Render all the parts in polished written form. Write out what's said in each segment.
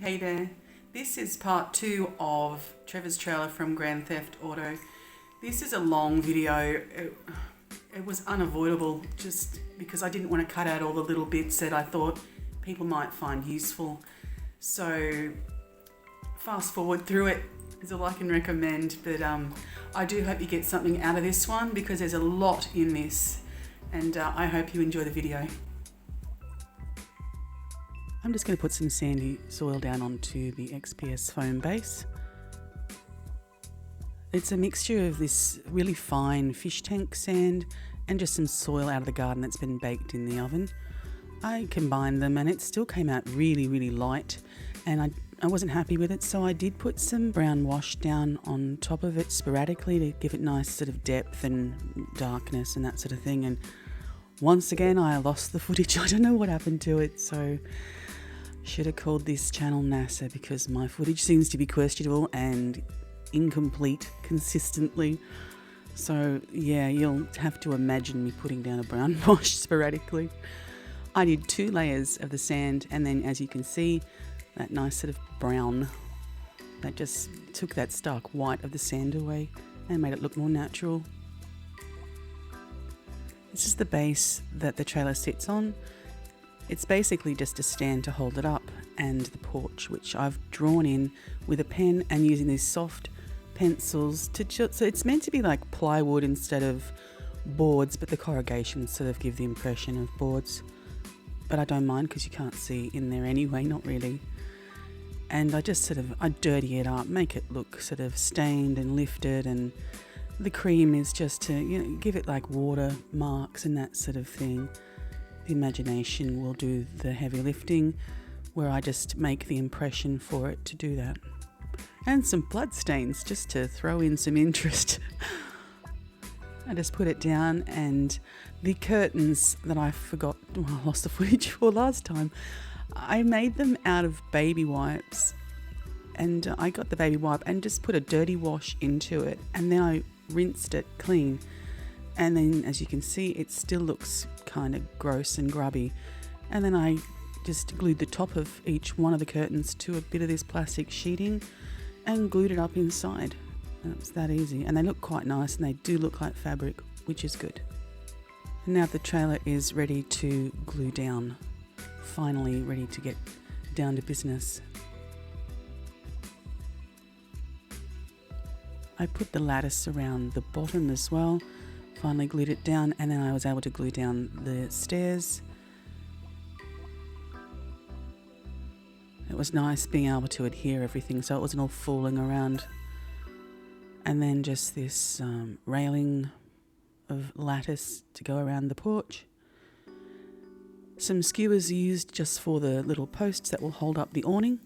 Hey there, this is part 2 of Trevor's trailer from Grand Theft Auto. This is a long video. It was unavoidable just because I didn't want to cut out all the little bits that I thought people might find useful. So fast forward through it is all I can recommend, but I do hope you get something out of this one because there's a lot in this, and I hope you enjoy the video. I'm just going to put some sandy soil down onto the XPS foam base. It's a mixture of this really fine fish tank sand and just some soil out of the garden that's been baked in the oven. I combined them and it still came out really light, and I wasn't happy with it, so I did put some brown wash down on top of it sporadically to give it nice sort of depth and darkness and that sort of thing. And once again I lost the footage. I don't know what happened to it, so should have called this channel NASA because my footage seems to be questionable and incomplete consistently. So yeah, you'll have to imagine me putting down a brown wash sporadically. I did 2 layers of the sand, and then as you can see, that nice sort of brown that just took that stark white of the sand away and made it look more natural. This is the base that the trailer sits on. It's basically just a stand to hold it up, and the porch, which I've drawn in with a pen and using these soft pencils so it's meant to be like plywood instead of boards, but the corrugations sort of give the impression of boards. But I don't mind because you can't see in there anyway, not really. And I just I dirty it up, make it look sort of stained and lifted, and the cream is just to, give it like water marks and that sort of thing. The imagination will do the heavy lifting, where I just make the impression for it to do that. And some blood stains just to throw in some interest. I just put it down, and the curtains that I lost the footage for last time, I made them out of baby wipes, and I got the baby wipe and just put a dirty wash into it, and then I rinsed it clean. And then as you can see, it still looks kind of gross and grubby. And then I just glued the top of each one of the curtains to a bit of this plastic sheeting and glued it up inside. And it was that easy. And they look quite nice, and they do look like fabric, which is good. And now the trailer is ready to glue down. Finally ready to get down to business. I put the lattice around the bottom as well. Finally glued it down, and then I was able to glue down the stairs. It was nice being able to adhere everything so it wasn't all falling around. And then just this railing of lattice to go around the porch. Some skewers used just for the little posts that will hold up the awning.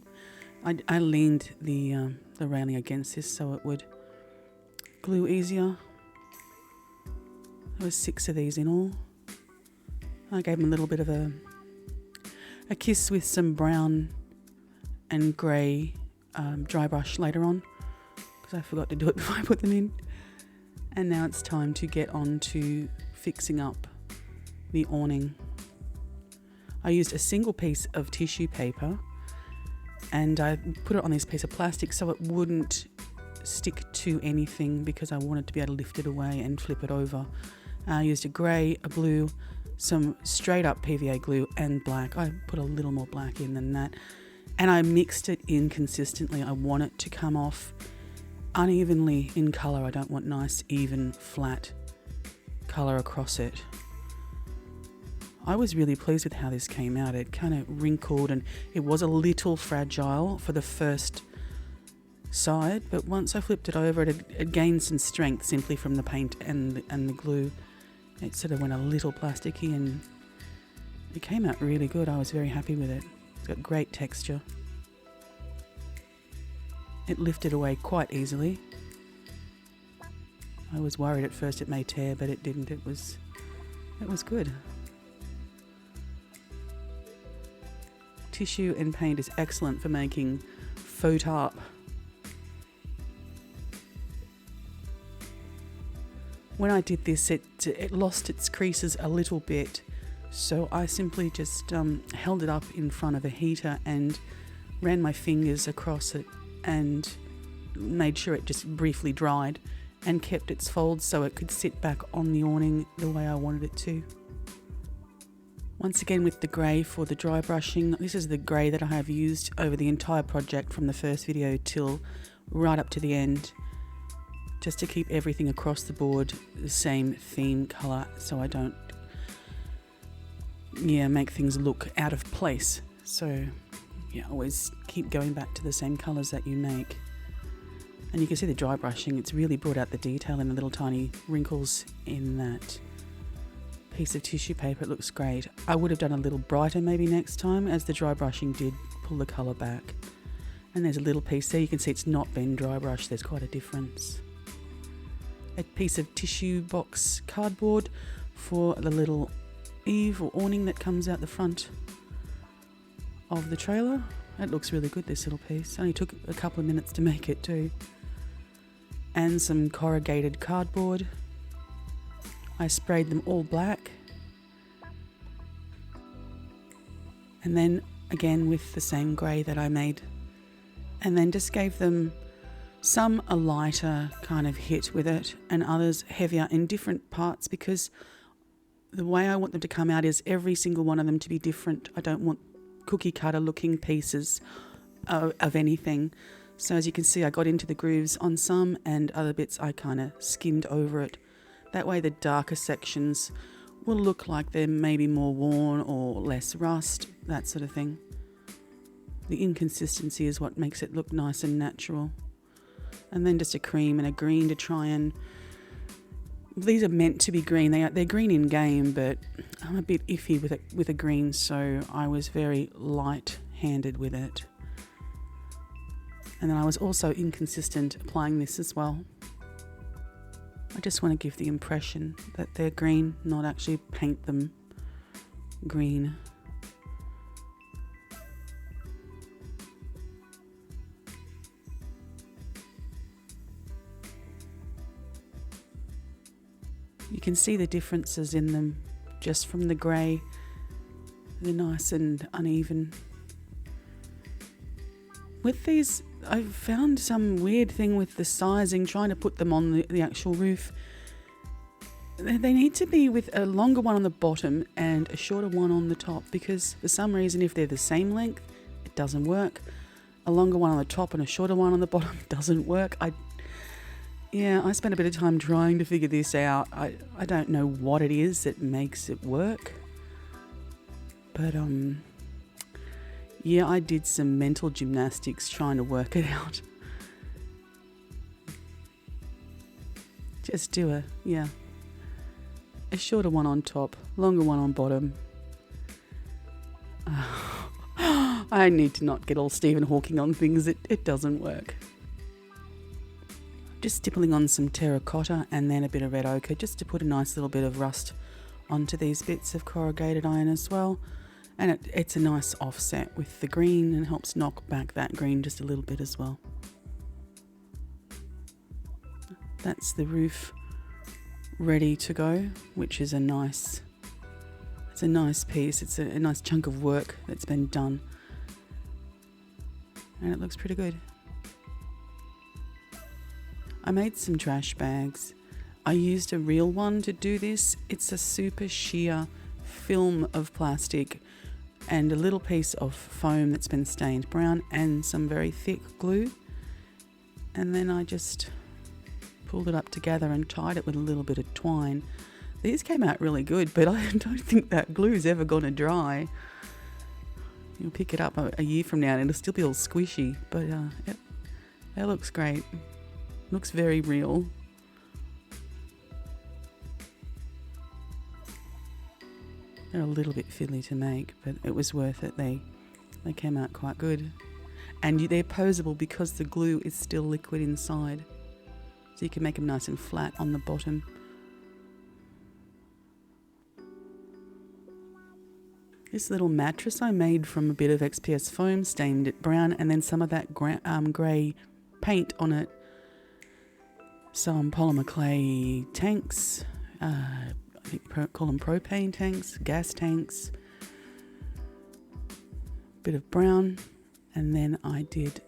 I leaned the railing against this so it would glue easier. There was 6 of these in all. I gave them a little bit of a kiss with some brown and grey dry brush later on, because I forgot to do it before I put them in. And now it's time to get on to fixing up the awning. I used a single piece of tissue paper, and I put it on this piece of plastic so it wouldn't stick to anything, because I wanted to be able to lift it away and flip it over. I used a grey, a blue, some straight up PVA glue, and black. I put a little more black in than that, and I mixed it in consistently. I want it to come off unevenly in colour. I don't want nice, even, flat colour across it. I was really pleased with how this came out. It kind of wrinkled, and it was a little fragile for the first side, but once I flipped it over, it gained some strength simply from the paint and the glue. It sort of went a little plasticky, and it came out really good. I was very happy with it. It's got great texture. It lifted away quite easily. I was worried at first it may tear, but it didn't. It was good. Tissue and paint is excellent for making faux tarp. When I did this, it lost its creases a little bit, so I simply just held it up in front of a heater and ran my fingers across it and made sure it just briefly dried and kept its folds so it could sit back on the awning the way I wanted it to. Once again with the grey for the dry brushing, this is the grey that I have used over the entire project from the first video till right up to the end, just to keep everything across the board the same theme colour so I don't make things look out of place. So always keep going back to the same colours that you make. And you can see the dry brushing, it's really brought out the detail in the little tiny wrinkles in that piece of tissue paper. It looks great. I would have done a little brighter maybe next time, as the dry brushing did pull the colour back. And there's a little piece there, you can see it's not been dry brushed, there's quite a difference. A piece of tissue box cardboard for the little eave or awning that comes out the front of the trailer. It looks really good, this little piece. Only took a couple of minutes to make it too. And some corrugated cardboard. I sprayed them all black. And then again with the same grey that I made. And then just gave them some a lighter kind of hit with it and others heavier in different parts, because the way I want them to come out is every single one of them to be different. I don't want cookie cutter looking pieces of anything. So as you can see, I got into the grooves on some, and other bits I kind of skimmed over it. That way the darker sections will look like they're maybe more worn or less rust, that sort of thing. The inconsistency is what makes it look nice and natural. And then just a cream and a green to try and... These are meant to be green. They're green in game, but I'm a bit iffy with a green, so I was very light-handed with it. And then I was also inconsistent applying this as well. I just want to give the impression that they're green, not actually paint them green. You can see the differences in them just from the grey. They're nice and uneven. With these, I've found some weird thing with the sizing, trying to put them on the actual roof. They need to be with a longer one on the bottom and a shorter one on the top, because for some reason if they're the same length, it doesn't work. A longer one on the top and a shorter one on the bottom doesn't work. I spent a bit of time trying to figure this out. I don't know what it is that makes it work. But I did some mental gymnastics trying to work it out. Just do a shorter one on top, longer one on bottom. I need to not get all Stephen Hawking on things. It doesn't work. Just stippling on some terracotta and then a bit of red ochre just to put a nice little bit of rust onto these bits of corrugated iron as well. And it's a nice offset with the green and helps knock back that green just a little bit as well. That's the roof ready to go, which is a nice piece. It's a nice chunk of work that's been done. And it looks pretty good. I made some trash bags. I used a real one to do this. It's a super sheer film of plastic and a little piece of foam that's been stained brown and some very thick glue. And then I just pulled it up together and tied it with a little bit of twine. These came out really good, but I don't think that glue's ever going to dry. You'll pick it up a year from now and it'll still be all squishy, but it looks great. Looks very real. They're a little bit fiddly to make, but it was worth it. They came out quite good. And they're posable because the glue is still liquid inside. So you can make them nice and flat on the bottom. This little mattress I made from a bit of XPS foam, stained it brown, and then some of that grey paint on it. Some polymer clay tanks, I think call them propane tanks, gas tanks, bit of brown, And then I did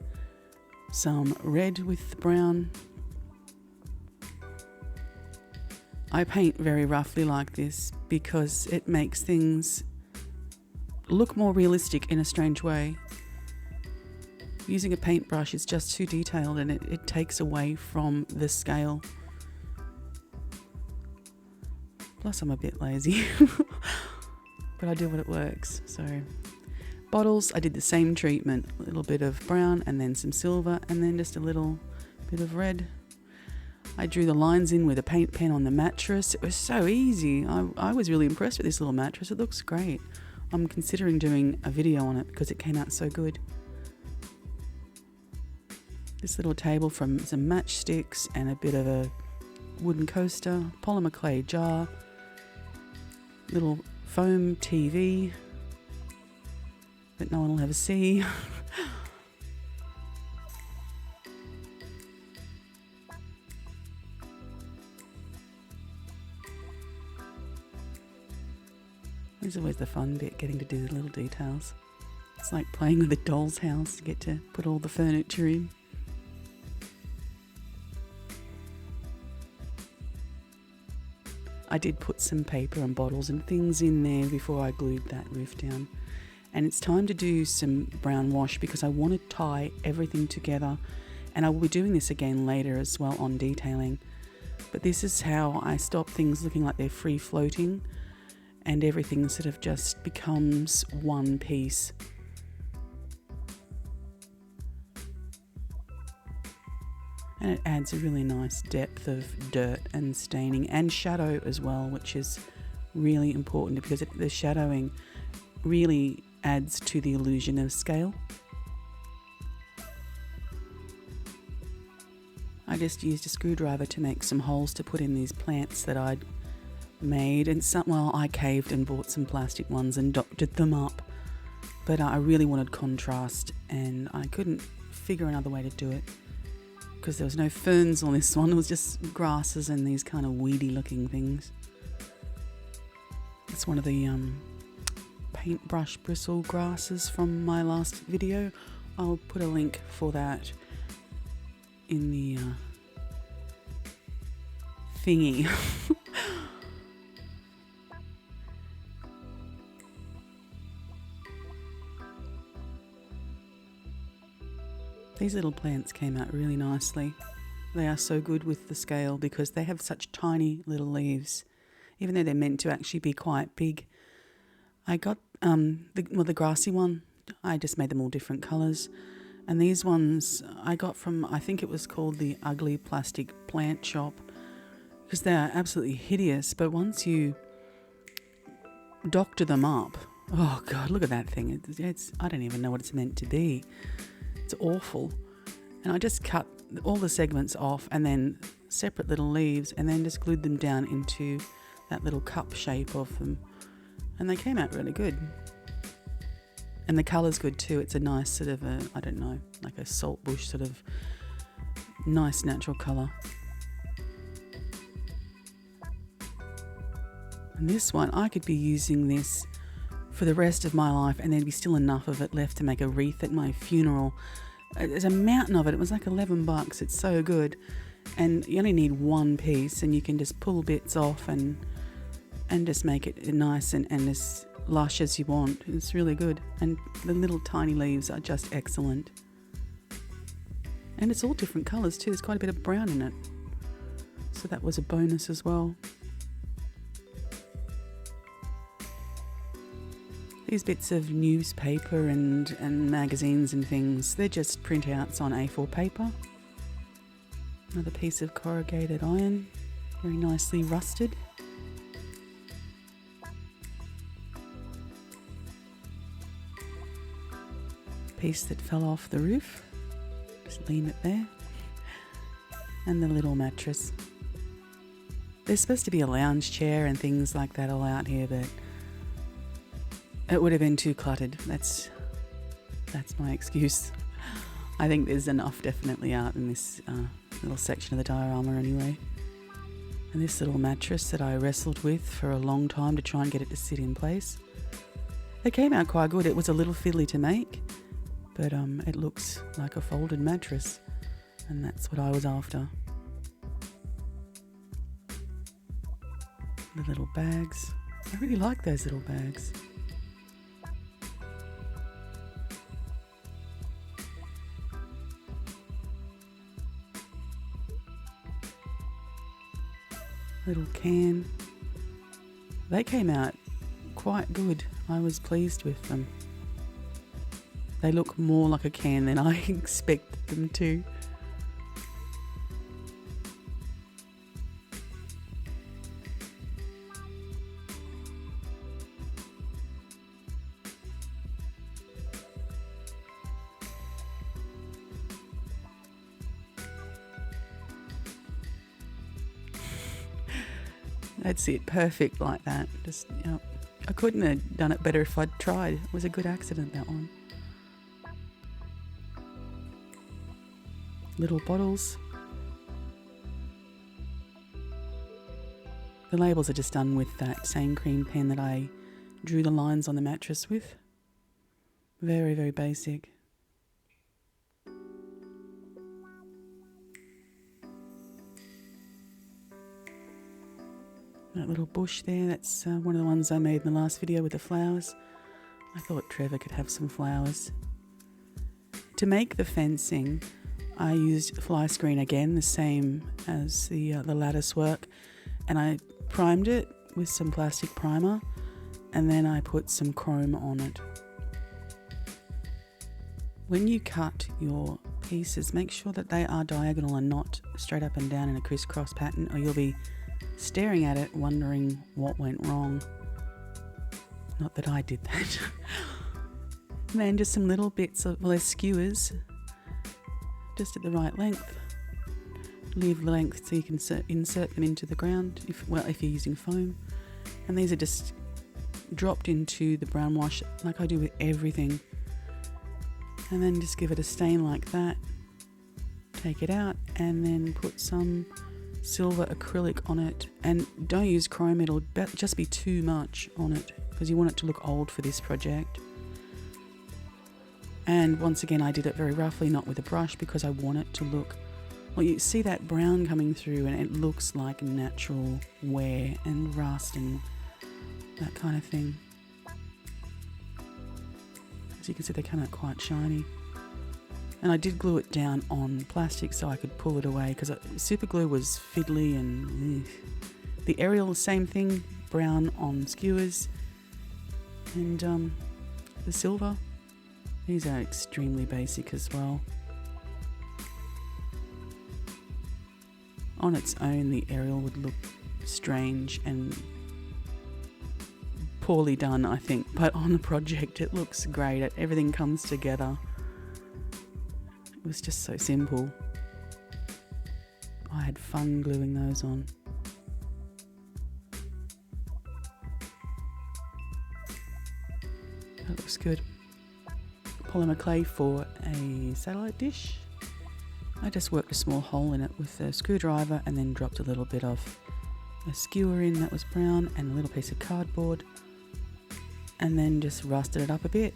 some red with the brown. I paint very roughly like this because it makes things look more realistic in a strange way. Using a paintbrush is just too detailed and it takes away from the scale. Plus I'm a bit lazy, but I do what it works. So bottles, I did the same treatment, a little bit of brown and then some silver and then just a little bit of red. I drew the lines in with a paint pen on the mattress. It was so easy. I was really impressed with this little mattress. It looks great. I'm considering doing a video on it because it came out so good. This little table from some matchsticks and a bit of a wooden coaster, polymer clay jar, little foam TV that no one will ever see. It's always the fun bit, getting to do the little details. It's like playing with a doll's house, you get to put all the furniture in. I did put some paper and bottles and things in there before I glued that roof down. And it's time to do some brown wash because I want to tie everything together. And I will be doing this again later as well on detailing. But this is how I stop things looking like they're free floating and everything sort of just becomes one piece. And it adds a really nice depth of dirt and staining and shadow as well, which is really important because the shadowing really adds to the illusion of scale. I just used a screwdriver to make some holes to put in these plants that I'd made, and I caved and bought some plastic ones and doctored them up, but I really wanted contrast and I couldn't figure another way to do it because there was no ferns on this one. It was just grasses and these kind of weedy looking things. It's one of the paintbrush bristle grasses from my last video. I'll put a link for that in the thingy. These little plants came out really nicely. They are so good with the scale because they have such tiny little leaves, even though they're meant to actually be quite big. I got the grassy one, I just made them all different colours. And these ones I got from, I think it was called the Ugly Plastic Plant Shop, because they are absolutely hideous. But once you doctor them up, oh God, look at that thing. It's I don't even know what it's meant to be. It's awful. And I just cut all the segments off and then separate little leaves and then just glued them down into that little cup shape of them. And they came out really good. And the colour's good too. It's a nice sort of I don't know, like a saltbush sort of nice natural colour. And this one, I could be using this for the rest of my life and there'd be still enough of it left to make a wreath at my funeral. There's a mountain of it. It was like $11. It's so good. And you only need one piece and you can just pull bits off and just make it nice and as lush as you want. It's really good. And the little tiny leaves are just excellent. And it's all different colours too. There's quite a bit of brown in it. So that was a bonus as well. These bits of newspaper and magazines and things, they're just printouts on A4 paper. Another piece of corrugated iron, very nicely rusted. Piece that fell off the roof, just lean it there. And the little mattress. There's supposed to be a lounge chair and things like that all out here, but it would have been too cluttered. That's my excuse. I think there's enough definitely out in this little section of the diorama anyway. And this little mattress that I wrestled with for a long time to try and get it to sit in place. It came out quite good. It was a little fiddly to make, but it looks like a folded mattress, and that's what I was after. The little bags. I really like those little bags. Little can. They came out quite good. I was pleased with them. They look more like a can than I expected them to. That's it, perfect like that. Just, I couldn't have done it better if I'd tried. It was a good accident, that one. Little bottles. The labels are just done with that same cream pen that I drew the lines on the mattress with. Very, very basic. That little bush there, that's one of the ones I made in the last video with the flowers. I thought Trevor could have some flowers. To make the fencing, I used fly screen again, the same as the lattice work, and I primed it with some plastic primer, and then I put some chrome on it. When you cut your pieces, make sure that they are diagonal and not straight up and down in a crisscross pattern, or you'll be staring at it wondering what went wrong. Not that I did that. And then just some little bits of, well, skewers just at the right length. Leave the length so you can insert them into the ground if you're using foam. And these are just dropped into the brown wash like I do with everything. And then just give it a stain like that. Take it out and then put some silver acrylic on it, and don't use chrome, it'll just be too much on it because you want it to look old for this project. And once again, I did it very roughly, not with a brush, because I want it to look, well, you see that brown coming through and it looks like natural wear and rust and that kind of thing. As you can see, they come out quite shiny. And I did glue it down on plastic so I could pull it away because super glue was fiddly and the Ariel, same thing, brown on skewers. And the silver, these are extremely basic as well. On its own, the Ariel would look strange and poorly done, I think, but on the project it looks great. Everything comes together. It was just so simple. I had fun gluing those on. That looks good. Polymer clay for a satellite dish. I just worked a small hole in it with a screwdriver and then dropped a little bit of a skewer in that was brown and a little piece of cardboard, and then just rusted it up a bit.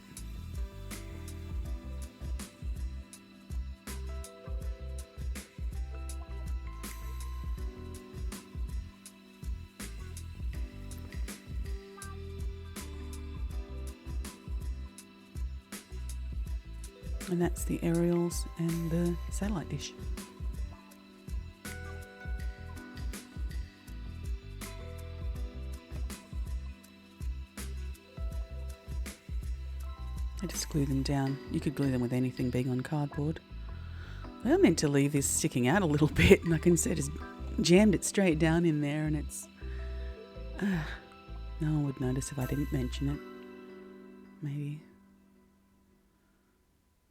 And that's the aerials and the satellite dish. I just glue them down. You could glue them with anything being on cardboard. I meant to leave this sticking out a little bit, and I can see I just jammed it straight down in there, and it's... no one would notice if I didn't mention it. Maybe.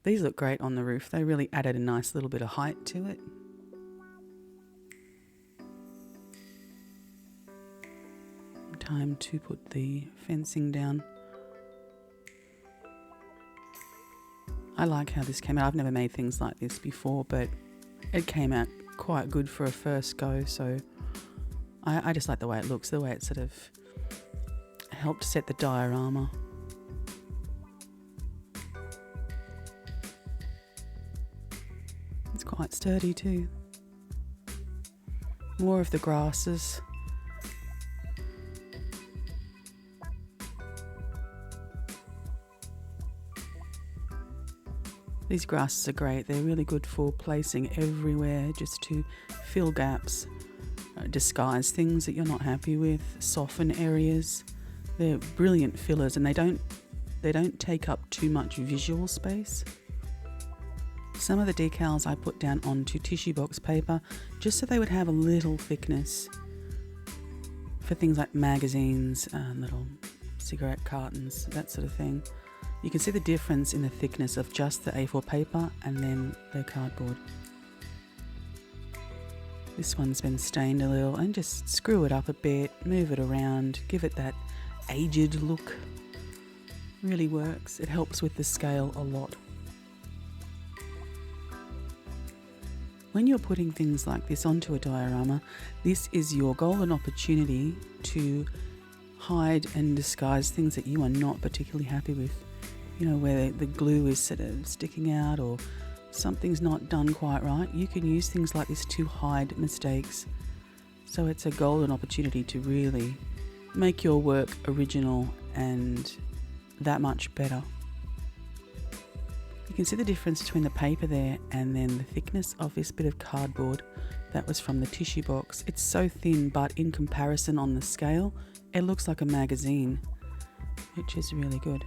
These look great on the roof. They really added a nice little bit of height to it. Time to put the fencing down. I like how this came out. I've never made things like this before, but it came out quite good for a first go, so I just like the way it looks, the way it sort of helped set the diorama. quite sturdy too. More of the grasses. These grasses are great. They're really good for placing everywhere, just to fill gaps, disguise things that you're not happy with, soften areas. They're brilliant fillers, and they don't take up too much visual space. Some of the decals I put down onto tissue box paper just so they would have a little thickness for things like magazines, little cigarette cartons, that sort of thing. You can see the difference in the thickness of just the A4 paper and then the cardboard. This one's been stained a little, and just screw it up a bit, move it around, give it that aged look. Really works. It helps with the scale a lot. When you're putting things like this onto a diorama, this is your golden opportunity to hide and disguise things that you are not particularly happy with. You know, where the glue is sort of sticking out or something's not done quite right. You can use things like this to hide mistakes. So it's a golden opportunity to really make your work original and that much better. You can see the difference between the paper there and then the thickness of this bit of cardboard that was from the tissue box. It's so thin, but in comparison on the scale, it looks like a magazine, which is really good.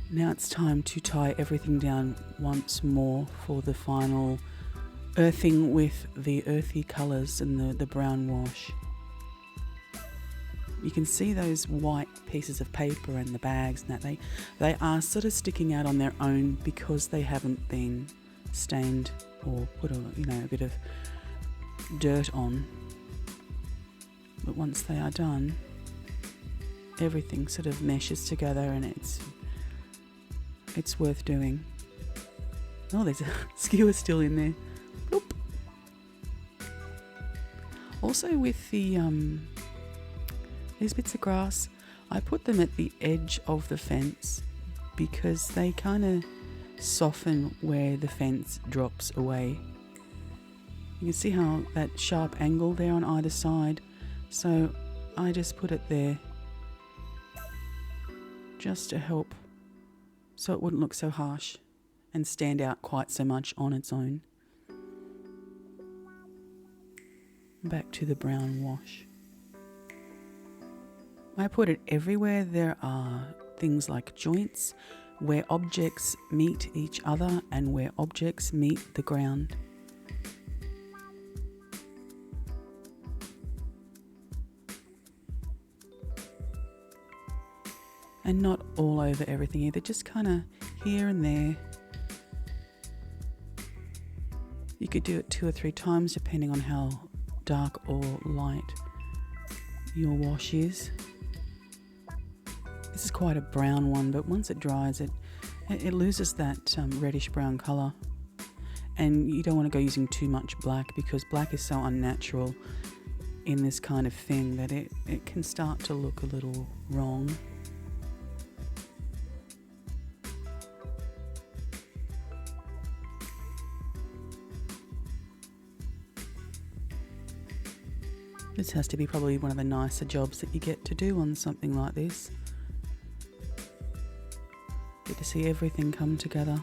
Now it's time to tie everything down once more for the final earthing with the earthy colours and the brown wash. You can see those white pieces of paper and the bags and that they are sort of sticking out on their own because they haven't been stained or put a bit of dirt on. But once they are done, everything sort of meshes together, and it's worth doing. Oh, there's a skewer still in there. Oop. Also with the these bits of grass, I put them at the edge of the fence because they kind of soften where the fence drops away. You can see how that sharp angle there on either side. So I just put it there just to help so it wouldn't look so harsh and stand out quite so much on its own. Back to the brown wash. I put it everywhere there are things like joints, where objects meet each other and where objects meet the ground. And not all over everything either, just kind of here and there. You could do it 2 or 3 times depending on how dark or light your wash is. This is quite a brown one, but once it dries, it loses that reddish brown colour. And you don't want to go using too much black because black is so unnatural in this kind of thing that it can start to look a little wrong. This has to be probably one of the nicer jobs that you get to do on something like this. Get to see everything come together.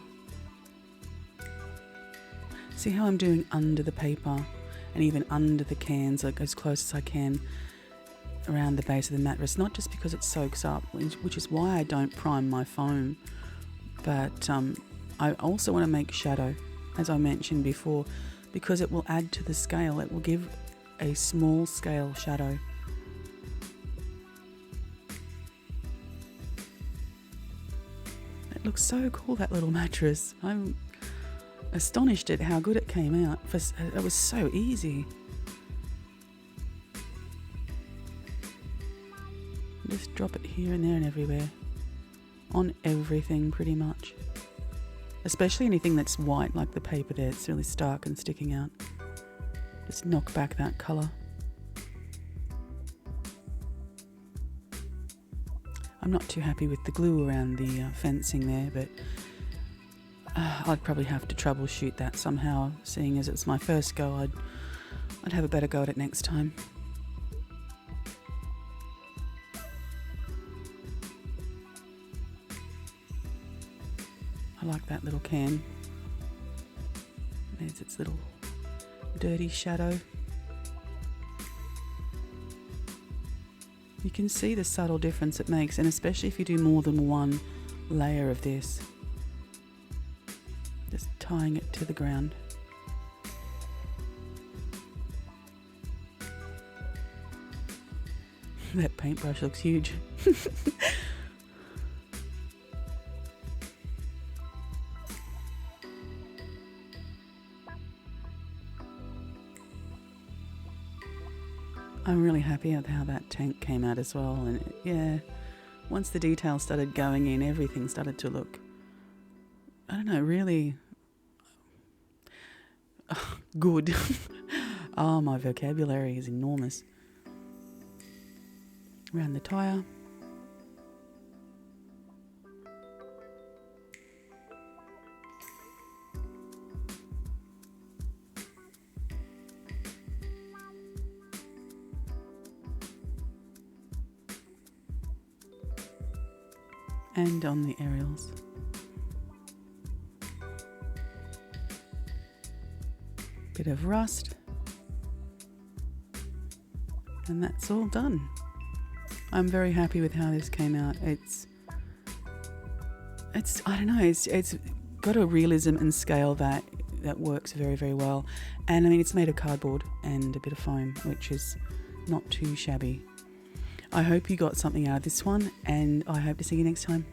See how I'm doing under the paper and even under the cans, like as close as I can around the base of the mattress, not just because it soaks up, which is why I don't prime my foam, but I also want to make shadow, as I mentioned before, because it will add to the scale. It will give a small scale shadow. It looks so cool, that little mattress. I'm astonished at how good it came out. It was so easy. Just drop it here and there and everywhere. On everything pretty much. Especially anything that's white like the paper there. It's really stark and sticking out. Just knock back that colour. I'm not too happy with the glue around the fencing there, but I'd probably have to troubleshoot that somehow, seeing as it's my first go. I'd have a better go at it next time. I like that little can. There's its little dirty shadow. You can see the subtle difference it makes, and especially if you do more than one layer of this. Just tying it to the ground. That paintbrush looks huge. I'm really happy with how that tank came out as well, and yeah, once the details started going in, everything started to look, I don't know, really good. Oh, my vocabulary is enormous. Around the tyre. And on the aerials. Bit of rust. And that's all done. I'm very happy with how this came out. It's I don't know, it's got a realism and scale that works very, very well. And I mean, it's made of cardboard and a bit of foam, which is not too shabby. I hope you got something out of this one, and I hope to see you next time.